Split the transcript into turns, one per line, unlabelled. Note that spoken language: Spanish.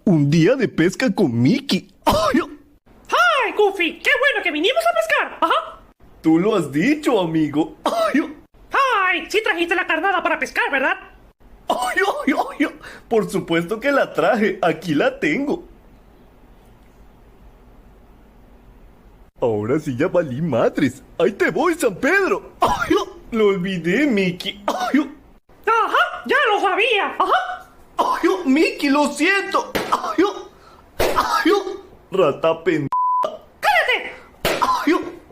Un día de pesca con Mickey. ¡Ay!
¡Ay, Goofy! ¡Qué bueno que vinimos a pescar! ¡Ajá!
Tú lo has dicho, amigo. ¡Ay!
¡Ay! Sí trajiste la carnada para pescar, ¿verdad?
¡Ay, ay, ay! Por supuesto que la traje. Aquí la tengo. Ahora sí ya valí madres. ¡Ahí te voy, San Pedro! ¡Ay! Lo olvidé, Mickey. ¡Ay!
¡Ajá! ¡Ya lo sabía! ¡Ajá!
¡Ay! Mickey, lo siento. ¡Ay! ¡Ay! Rata pendeja.